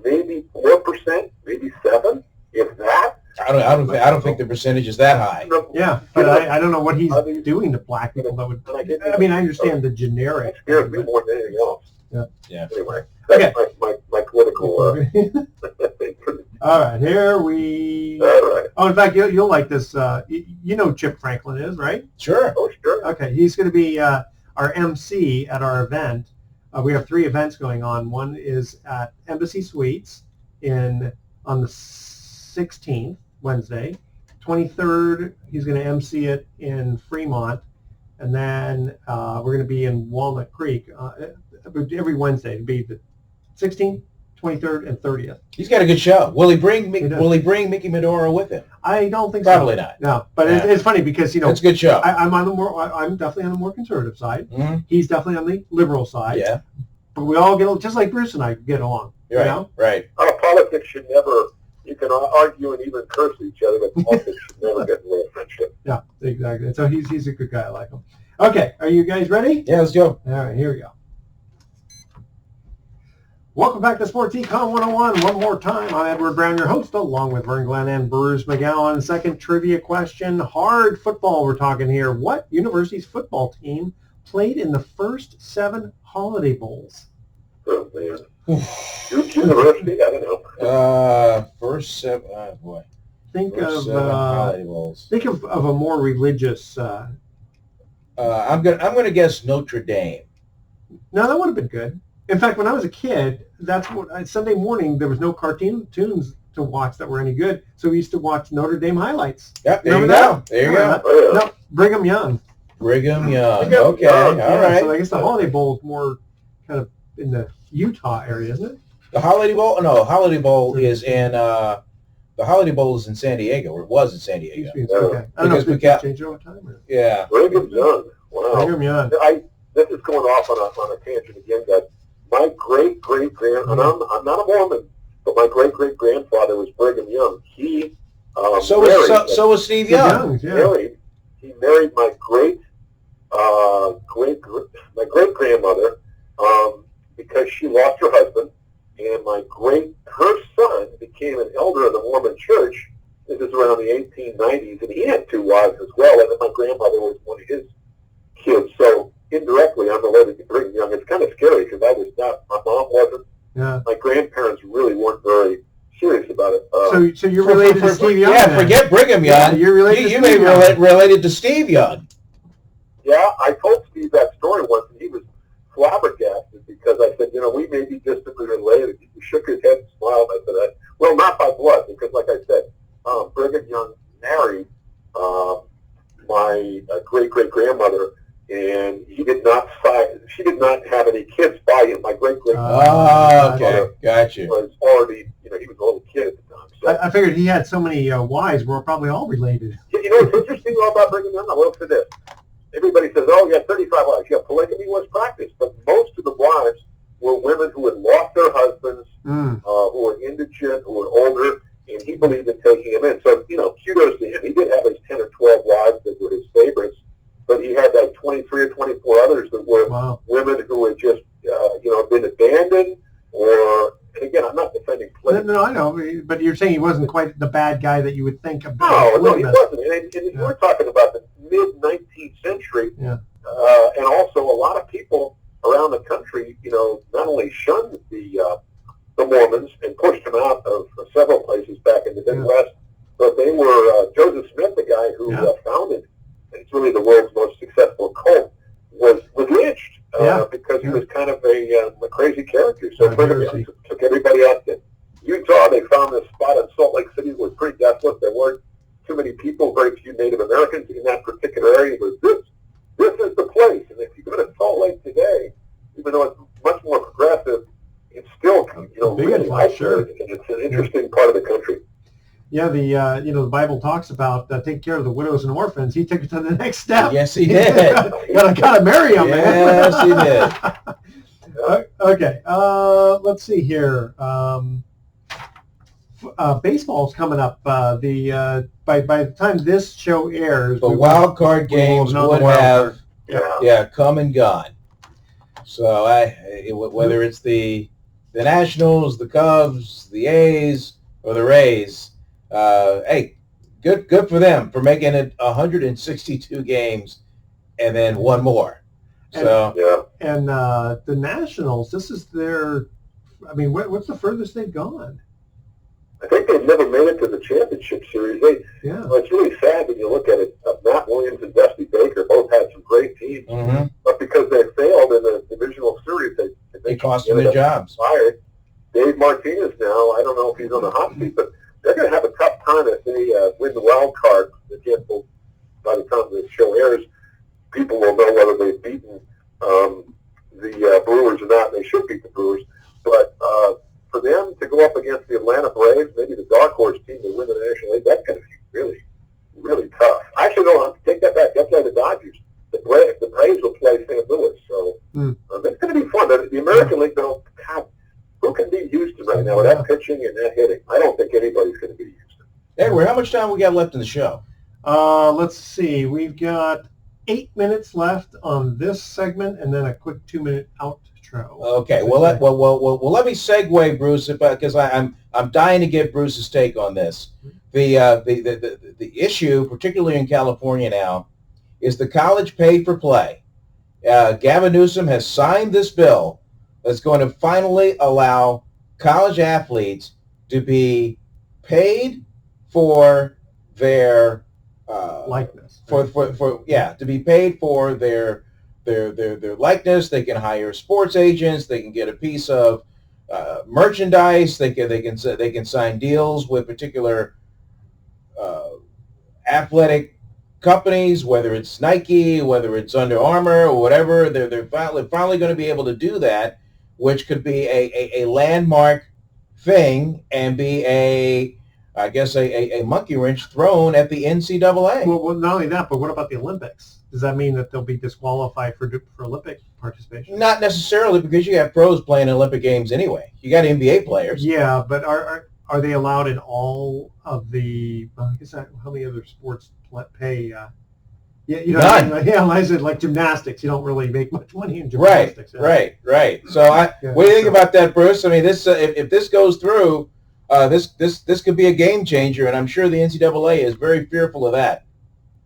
Maybe 4%, maybe 7%, if that. I don't think the percentage is that high. Yeah, but I don't know what he's doing to black people that would. I mean, I understand the generic. It scares me more than anything else. Yeah. Anyway, that's my political. All right, here we. All right. Oh, in fact, you'll like this. You know who Chip Franklin is, right? Sure. Oh, sure. Okay, he's going to be our MC at our event. We have 3 events going on. One is at Embassy Suites on the 16th, Wednesday. 23rd, he's going to MC it in Fremont. And then we're going to be in Walnut Creek every Wednesday. It'll be the 16th, 23rd, and 30th. He's got a good show. Will he bring He does. Will he bring Mickey Medora with him? I don't think Probably so. not. No, but Yeah. it's funny because It's a good show. I'm definitely on the more conservative side. Mhm. He's definitely on the liberal side. Yeah, But we all get just like Bruce and I get along. you're right. You know? Right. Politics should never, you can argue and even curse each other, but politics should never get in the way of friendship. Yeah, exactly. So he's a good guy. I like him. Okay, are you guys ready? Yeah, let's go. All right, here we go. Welcome back to Sports Econ 101. One more time, I'm Edward Brown, your host, along with Vern Glenn and Bruce McGowan. Second trivia question, hard football we're talking here. What university's football team played in the first 7 Holiday Bowls? Oh, man. Duke University, I don't know. First 7. Oh boy. Think First of 7 Holiday Bowls. think of a more religious. I'm gonna guess Notre Dame. No, that would have been good. In fact, when I was a kid, that's what Sunday morning there was no cartoons to watch that were any good, so we used to watch Notre Dame highlights. Yep, there Remember you go. that? There you Remember go. Oh, yeah. No, Brigham Young. Brigham Young. Brigham Okay, Young, all right. So I guess the Holiday Bowl is more kind of in the Utah area, isn't it? The Holiday Bowl? No, Holiday Bowl is in the Holiday Bowl is in San Diego, or it was in San Diego. Okay. I don't know Because if they we got- changed it over time. Or... Yeah. Brigham Young. Wow. Brigham Young. This is going off on a tangent again, guys. My great-great-grand, and I'm not a Mormon, but my great-great-grandfather was Brigham Young. He So was Steve The Young. Youngs, yeah. he married my great-grandmother because she lost her husband, and her son became an elder of the Mormon Church. This is around the 1890s, and he had 2 wives as well, and then my grandmother was one of his kids. So indirectly, I'm related to Brigham Young. It's kind of scary because I was not. My mom wasn't. Yeah. My grandparents really weren't very serious about it. So you're related to Steve Young? Yeah, then? forget Brigham Yeah, Young. you're related to You Steve may be Young. related to Steve Young. Yeah, I told Steve that story once, and he was flabbergasted because I said, we may be distantly related. He shook his head and smiled. I said, well, not by blood, because like I said, Brigham Young married my great-great-grandmother, and she did not have any kids by him. My great-great-grandmother Oh, okay. Got you. was already, he was a little kid at the time. So, I figured he had so many wives. We're probably all related. what's interesting about Brigham Young? I will say this. Everybody says, oh, yeah, 35 wives. Yeah, polygamy was practiced, but most of the wives were women who had lost their husbands, who were indigent, who were older, and he believed in taking them in. So, kudos to him. He did have his 10 or 12 wives that were his favorites, but he had like 23 or 24 others that were women who had just, been abandoned or, and again, I'm not defending polygamy. No, I know, but you're saying he wasn't quite the bad guy that you would think of. No, he wasn't. And we're talking about the mid-19th century, and also a lot of people around the country, not only shunned the Mormons and pushed them out of several places back in the Midwest, but they were Joseph Smith, the guy who founded, and it's really the world's most successful cult, was lynched because he was kind of a crazy character. So Brigham Young took everybody out to Utah. They found this spot in Salt Lake City that was pretty desolate. There weren't too many people, very few Native Americans in that particular area. But this is the place. And if you go to Salt Lake today, even though it's much more progressive, it's still really isolated, and it's an interesting part of the country. Yeah, the Bible talks about taking care of the widows and orphans. He took it to the next step. Yes, he did. gotta marry them, man. Yes, he did. Okay, let's see here. Baseball's coming up. By the time this show airs, The wild card games would have come and gone. So whether it's the Nationals, the Cubs, the A's, or the Rays, hey, good for them for making it 162 games and then one more. So and the Nationals, this is their. I mean, what's the furthest they've gone? I think they've never made it to the championship series. Well, it's really sad when you look at it. Matt Williams and Dusty Baker both had some great teams, but because they failed in the divisional series, they cost them their jobs. Fired. Dave Martinez now, I don't know if he's on the hot seat, but they're going to have a tough time if they win the wild card. By the time the show airs, people will know whether they've beaten the Brewers or not. They should beat the Brewers. But for them to go up against the Atlanta Braves, maybe the dark horse team to win the National League, that's going to be really, really tough. Actually, no, take that back. That's why the Dodgers. The Braves will play St. Louis. So it's going to be fun. The American League, though, God, who can beat Houston right now with that pitching and that hitting? I don't think anybody's going to beat Houston. Edward, how much time we got left in the show? Let's see. We've got 8 minutes left on this segment, and then a quick 2-minute outro. Okay. Well, let me segue, Bruce, because I'm dying to get Bruce's take on this. The issue, particularly in California now, is the college pay for play. Gavin Newsom has signed this bill that's going to finally allow college athletes to be paid for their likeness. To be paid for their likeness. They can hire sports agents. They can get a piece of merchandise. They can sign deals with particular athletic companies, whether it's Nike, whether it's Under Armour, or whatever. They're finally going to be able to do that, which could be a landmark thing and be a monkey wrench thrown at the NCAA. Well, not only that, but what about the Olympics? Does that mean that they'll be disqualified for Olympic participation? Not necessarily, because you have pros playing Olympic games anyway. You got NBA players. Yeah, but are they allowed in all of the? Well, I guess how many other sports pay? None. I said like gymnastics. You don't really make much money in gymnastics. Right. So, what do you think about that, Bruce? I mean, this if this goes through, this could be a game changer, and I'm sure the NCAA is very fearful of that.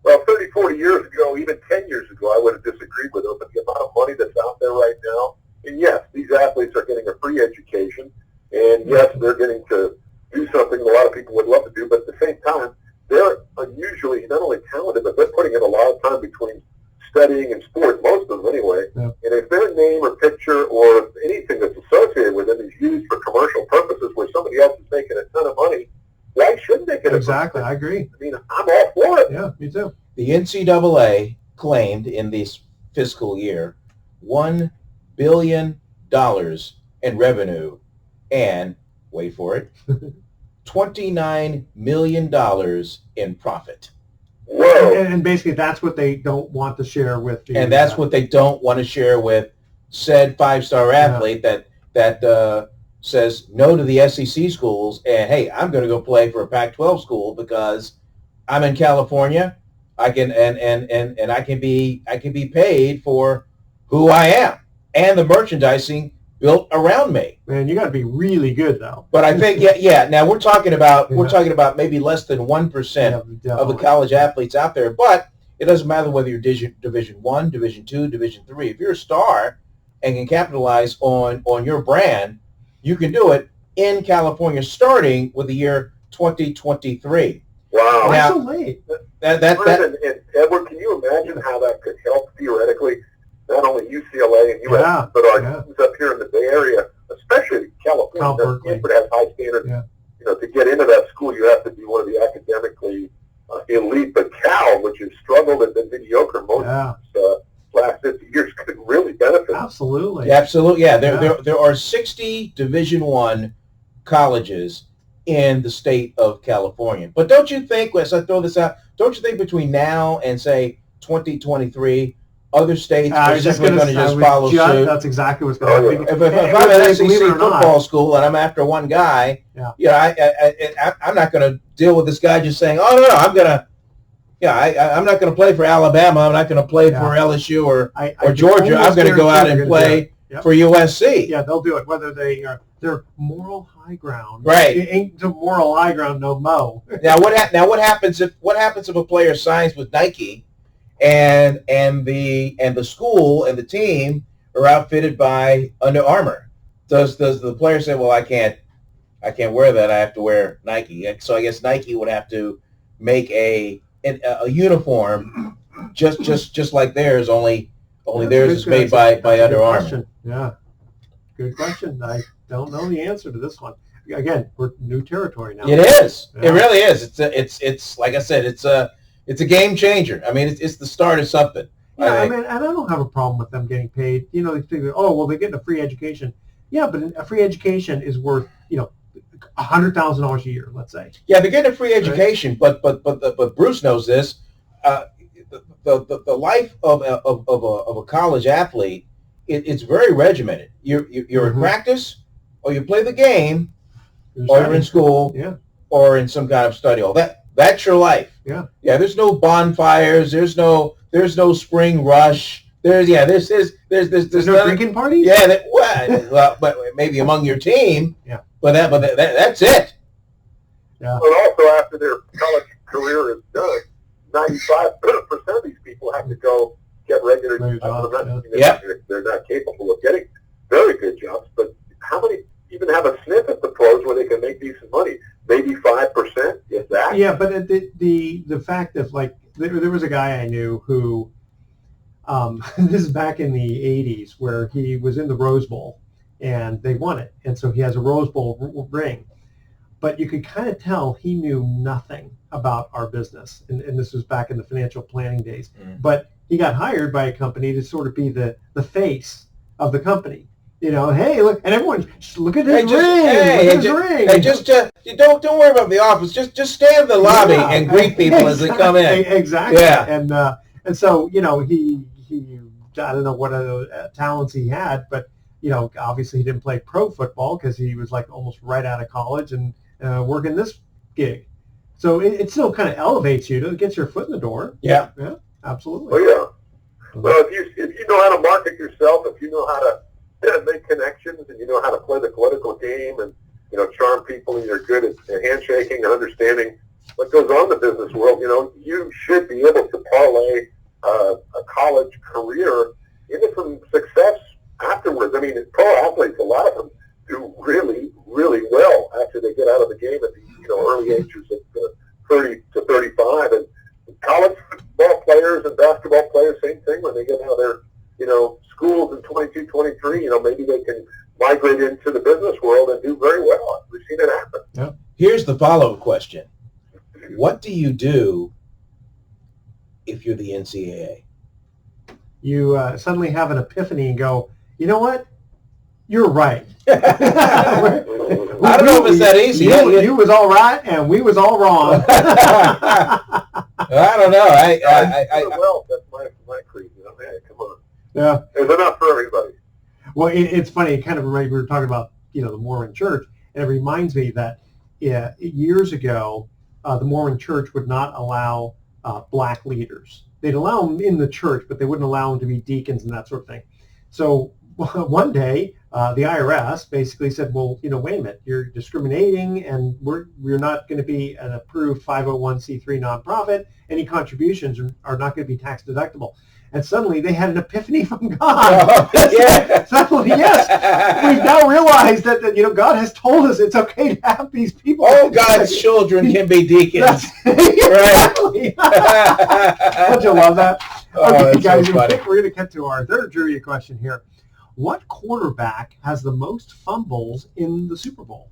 Well, 30, 40 years ago, even 10 years ago, I would have disagreed with them. But the amount of money that's out there right now, and yes, these athletes are getting a free education, and yes, they're getting to do something a lot of people would love to do, but at the same time, they're unusually not only talented, but they're putting in a lot of time between studying and sports, most of them anyway. Yeah. And if their name or picture or anything that's associated with them is used for commercial purposes where somebody else is making a ton of money, why shouldn't they get it? Exactly, I agree. I mean, I'm all for it. Yeah, me too. The NCAA claimed in this fiscal year $1 billion in revenue and, wait for it, $29 million in profit. Whoa. And basically that's what they don't want to share with the... And that's what they don't want to share with said five-star athlete that says no to the SEC schools and, hey, I'm going to go play for a Pac-12 school because I'm in California. I can and I can be paid for who I am and the merchandising built around me. Man, you got to be really good though. But I think now we're talking about maybe less than 1% of the college athletes out there. But it doesn't matter whether you're Division 1, Division 2, Division 3. If you're a star and can capitalize on your brand, you can do it in California starting with the year 2023. Wow. Why so late? And Edward, can you imagine how that could help theoretically not only UCLA and USC, but our teams up here in the Bay Area, especially California. Stanford has high standards. Yeah. You know, to get into that school, you have to be one of the academically elite. But Cal, which has struggled and been mediocre most of the last 50 years, could really benefit. Absolutely. Absolutely. Yeah. There are 60 Division I colleges in the state of California. But don't you think, as I throw this out, don't you think between now and, say, 2023, other states are simply going to just follow suit? That's exactly what's going to happen. If I'm an SEC football school and I'm after one guy, I'm not going to deal with this guy just saying, oh, no, I'm going to, I'm not going to play for Alabama. I'm not going to play for LSU or Georgia. I'm going to go out and play for USC. Yeah, they'll do it, whether they're moral high ground. Right. It ain't the moral high ground no mo. Now what happens if a player signs with Nike and the school and the team are outfitted by Under Armour? Does the player say, well, I can't wear that, I have to wear Nike? So I guess Nike would have to make a uniform just like theirs, only theirs is made by Under Armour. Yeah, good question. I don't know the answer to this one. again, we're new territory now. It is. Yeah. It really is. It's like I said, it's a game changer. I mean, it's the start of something. Yeah, I mean, and I don't have a problem with them getting paid. You know, they think, oh, well, they're getting a free education. Yeah, but a free education is worth, $100,000 a year, let's say. Yeah, they're getting a free education, right? but Bruce knows this. The life of a college athlete, it's very regimented. You're in practice, or you play the game, or you're in school, yeah, or in some kind of study hall. That's your life. Yeah. Yeah. There's no bonfires. There's no spring rush. There's no drinking parties. Yeah. Well, but maybe among your team. Yeah. But that's it. Yeah. But also after their college career is done, 95% of these people have to go get regular jobs. Yeah. They're not capable of getting very good jobs. But how many even have a sniff at the pros where they can make decent money? Maybe 5%, if that. Yeah, but the fact that, like, there was a guy I knew who, this is back in the 80s, where he was in the Rose Bowl and they won it, and so he has a Rose Bowl ring. But you could kind of tell he knew nothing about our business, and this was back in the financial planning days. But he got hired by a company to sort of be the face of the company. Hey, look, and everyone, just look at his ring. Hey, just you don't worry about the office. Just stay in the lobby and greet people as they come in. Exactly. Yeah. And so he I don't know what other talents he had, but obviously he didn't play pro football because he was like almost right out of college and working this gig. So it still kind of elevates you to get your foot in the door. Yeah. Yeah. Absolutely. Oh yeah. Well, if you know how to market yourself, if you know how to make connections, and you know how to play the political game, and charm people, and you're good at handshaking and understanding what goes on in the business world, you should be able to parlay a college career into some success afterwards. I mean, pro athletes, a lot of them do really, really well after they get out of the game at the early ages of 30 to 35, and college football players and basketball players, same thing. When they get out of their schools in 22, 23, maybe they can migrate into the business world and do very well. We've seen it happen. Yeah. Here's the follow-up question. What do you do if you're the NCAA? You suddenly have an epiphany and go, you know what? You're right. I don't know if it's that easy. You was all right, and we was all wrong. I don't know. Well, that's my creed. Hey, come on. Yeah. There's enough for everybody. Well, it's funny. It kind of reminds, we were talking about, the Mormon Church, and it reminds me that years ago, the Mormon Church would not allow black leaders. They'd allow them in the church, but they wouldn't allow them to be deacons and that sort of thing. So one day, the IRS basically said, well, wait a minute, you're discriminating, and we're not going to be an approved 501c3 nonprofit. Any contributions are not going to be tax deductible. And suddenly they had an epiphany from God. Yeah. Suddenly, yes, we've now realized that God has told us it's okay to have these people. All God's children can be deacons. Right. Don't you love that? Okay, guys, so we're going to get to our third trivia question here. What quarterback has the most fumbles in the Super Bowl?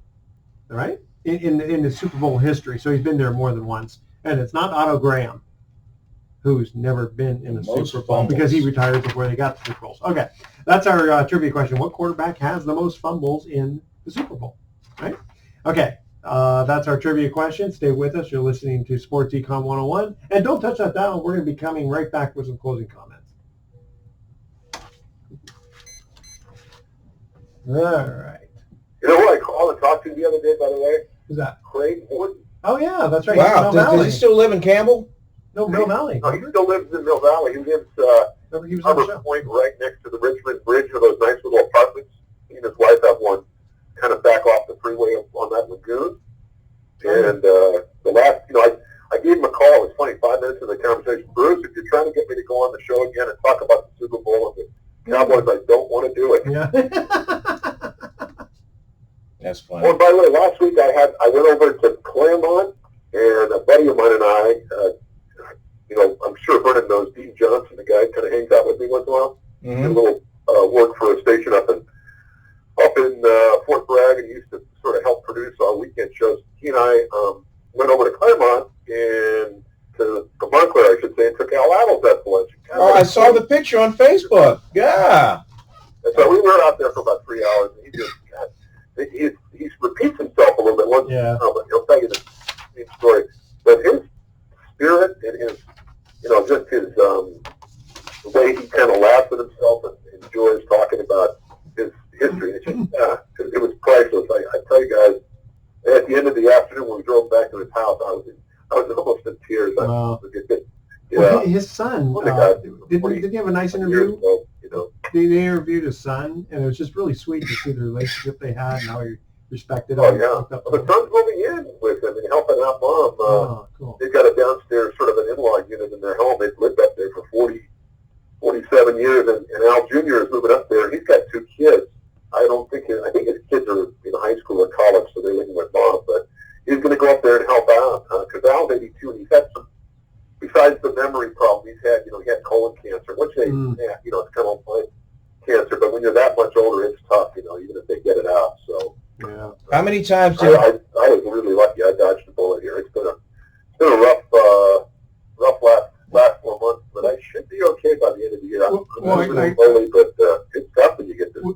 All right, in the Super Bowl history. So he's been there more than once, and it's not Otto Graham, who's never been in a Super Bowl because he retired before they got the Super Bowls. Okay, that's our trivia question. What quarterback has the most fumbles in the Super Bowl? Right? Okay, that's our trivia question. Stay with us. You're listening to Sports Econ 101. And don't touch that dial. We're going to be coming right back with some closing comments. All right. You know who I called and talked to the other day, by the way? Who's that? Craig Wooden. Oh, yeah, that's right. Wow. Does he still live in Campbell? No, Mill Valley. No, he still lives in Mill Valley. He lives He was on the Harbor show. Point, right next to the Richmond Bridge, with those nice little apartments. He and his wife have one kind of back off the freeway on that lagoon. And the last, I gave him a call. It was funny, 5 minutes into the conversation. Bruce, if you're trying to get me to go on the show again and talk about the Super Bowl and the Cowboys, I don't want to do it. Yeah. That's funny. Oh, and by the way, last week I went over to Claremont, and a buddy of mine and I, I'm sure Vernon knows Dean Johnson, the guy kind of hangs out with me once in a while. Mm-hmm. Did a little work for a station up in Fort Bragg, and used to sort of helped produce our weekend shows. He and I went over to Claremont and to Montclair, I should say, and took Al Adels out to lunch. Oh, I saw the picture on Facebook. Yeah. And so we were out there for about 3 hours, and he just, God, he repeats himself a little bit once, but he'll tell you the same story. But his spirit and his, just his, the way he kind of laughs at himself and enjoys talking about his history. It's just, it was priceless. I tell you guys, at the end of the afternoon when we drove back to his house, I was almost in tears. Wow. Yeah. His son, did he have a nice interview? They interviewed his son, and it was just really sweet to see the relationship they had and how he respected him. Oh, yeah. Well, the son's moving in with him and helping out Mom. Cool. They've got a downstairs sort of an in-law unit in their home. They've lived up there for 47 years, and Al Jr. is moving up there. He's got 2 kids. I think his kids are in high school or college, so they're living with Mom, but he's going to go up there and help out, because Al's 82, and he's had some, besides the memory problem he's had, he had colon cancer, which they, it's kind of like cancer, but when you're that much older, it's tough, even if they get it out, so. Yeah. How many times did I was really lucky. I dodged the bullet here. It's been a rough last 4 months, but I should be okay by the end of the year. I'm slowly, but it's tough when you get this. I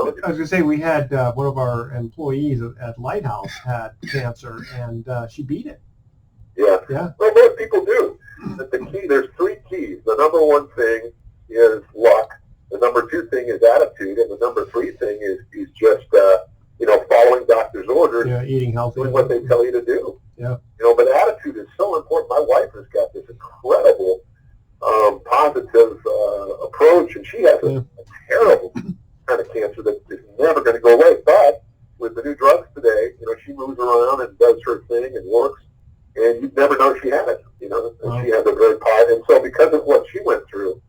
was going to say, we had one of our employees at Lighthouse had cancer, and she beat it. Yeah. Yeah. Well, most people do. The key, there's 3 keys. The number 1 thing is luck. The number 2 thing is attitude, and the number 3 thing is just following doctor's orders. Yeah, eating healthy. Doing what they tell you to do. Yeah. But attitude is so important. My wife has got this incredible positive approach, and she has a terrible kind of cancer that is never going to go away. But with the new drugs today, she moves around and does her thing and works, and you'd never know she had it. And she has a very positive. And so because of what she went through,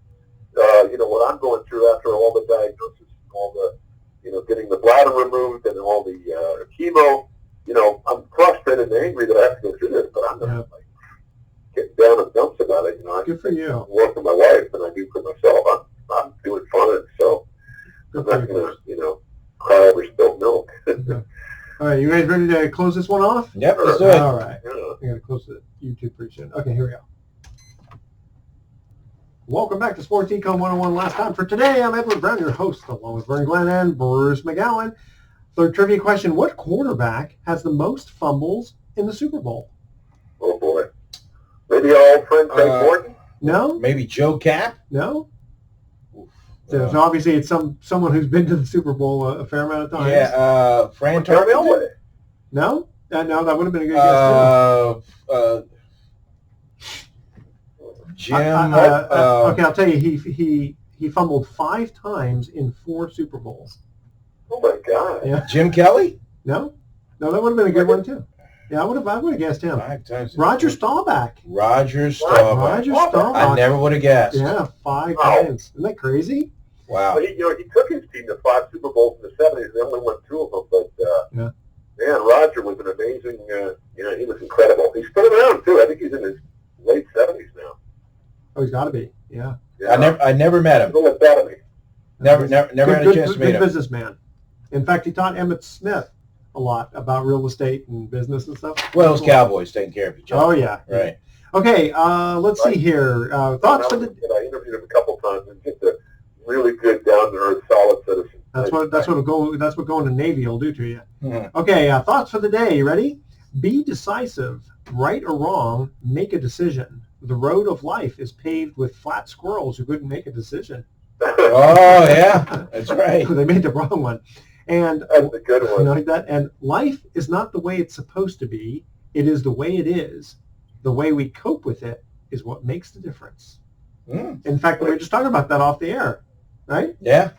what I'm going through after all the diagnosis, all the getting the bladder removed and all the chemo, I'm frustrated and angry that I have to go through this, but I'm not getting down in dumps about it. Good for you. I work for my wife than I do for myself. I'm doing fine, so I'm not going to, cry over spilled milk. All right, you guys ready to close this one off? Yep, let's do it. All right. I got to close the YouTube pretty soon. Okay, here we go. Welcome back to Sports Econ 101. Last time for today, I'm Edward Brown, your host, along with Vern Glenn and Bruce McGowan. Third trivia question, what quarterback has the most fumbles in the Super Bowl? Oh, boy. Maybe our old friend Craig Morton? No? Maybe Joe Cap? No? So obviously it's someone who's been to the Super Bowl a fair amount of times. Yeah, Fran Tarkenton? No? No, that would have been a good guess, too. Jim. Okay, I'll tell you, he fumbled 5 times in 4 Super Bowls. Oh my God! Yeah. Jim Kelly? No, that would have been a good one too. Yeah, I would have guessed him. 5 times. Roger Staubach. Roger Staubach. Roger Staubach. I never would have guessed. Yeah, 5 times. Isn't that crazy? Wow. Well, he took his team to 5 Super Bowls in the '70s. They only won 2 of them, but man, Roger was an amazing. He was incredible. He's still around too. I think he's in his late 70s now. Oh, he's got to be. Yeah. I never met him. Look at that of me. Never had a chance to meet him. Good businessman. In fact, he taught Emmitt Smith a lot about real estate and business and stuff. Well, it was Cowboys taking care of each other. Oh, yeah. Right. Okay, let's see here. Thoughts for the... I interviewed him a couple times and just a really good, down-to-earth, solid citizen. That's what going to Navy will do to you. Mm-hmm. Okay, thoughts for the day. You ready? Be decisive. Right or wrong, make a decision. The road of life is paved with flat squirrels who couldn't make a decision. Oh, yeah. That's right. They made the wrong one. And that's a good one. Like that. And life is not the way it's supposed to be. It is the way it is. The way we cope with it is what makes the difference. Mm. In fact, we were just talking about that off the air, right? Yeah.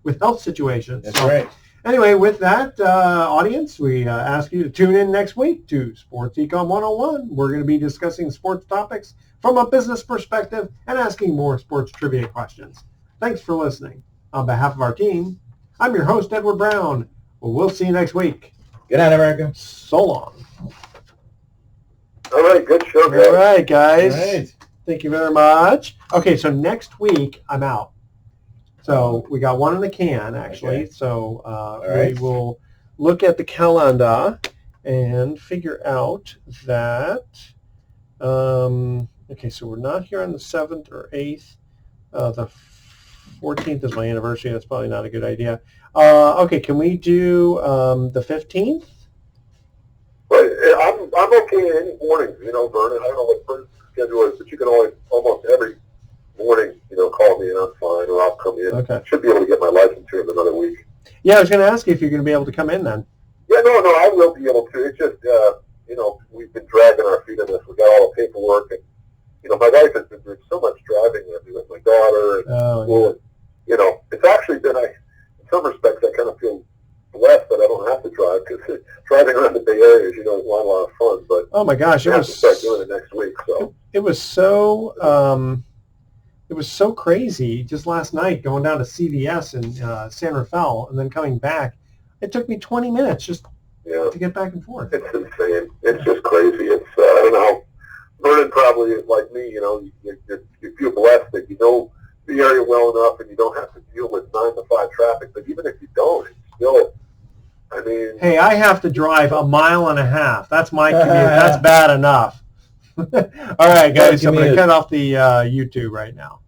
With health situations. That's right. Anyway, with that, audience, we ask you to tune in next week to Sports Econ 101. We're going to be discussing sports topics from a business perspective and asking more sports trivia questions. Thanks for listening. On behalf of our team, I'm your host, Edward Brown. Well, we'll see you next week. Good night, America. So long. All right, good show, guys. All right, guys. All right. Thank you very much. Okay, so next week, I'm out. So we got one in the can, actually. Okay. So right. we'll look at the calendar and figure out that, okay, so we're not here on the 7th or 8th. The 14th is my anniversary. That's probably not a good idea. Okay, can we do the 15th? But I'm okay any morning, Vernon. I don't know what Vernon's schedule is, but you can always, almost every morning, call me and I'm fine, or I'll come in. Okay. Should be able to get my license here in another week. Yeah, I was going to ask you if you're going to be able to come in then. Yeah, no, I will be able to. It's just, we've been dragging our feet on this. We got all the paperwork, and my wife has been doing so much driving with my daughter and school. Yeah. And, it's actually been, in some respects, I kind of feel blessed that I don't have to drive, because driving around the Bay Area, is a lot of fun. But oh my gosh, I have to start doing it next week. So it was so crazy. Just last night, going down to CVS in San Rafael and then coming back, it took me 20 minutes just to get back and forth. It's insane. It's just crazy. It's I don't know. Vernon probably is like me. You feel blessed that you know the area well enough, and you don't have to deal with 9 to 5 traffic. But even if you don't, it's still. I mean, hey, I have to drive 1.5 miles. That's my commute. That's bad enough. All right, guys. So I'm going to cut off the YouTube right now.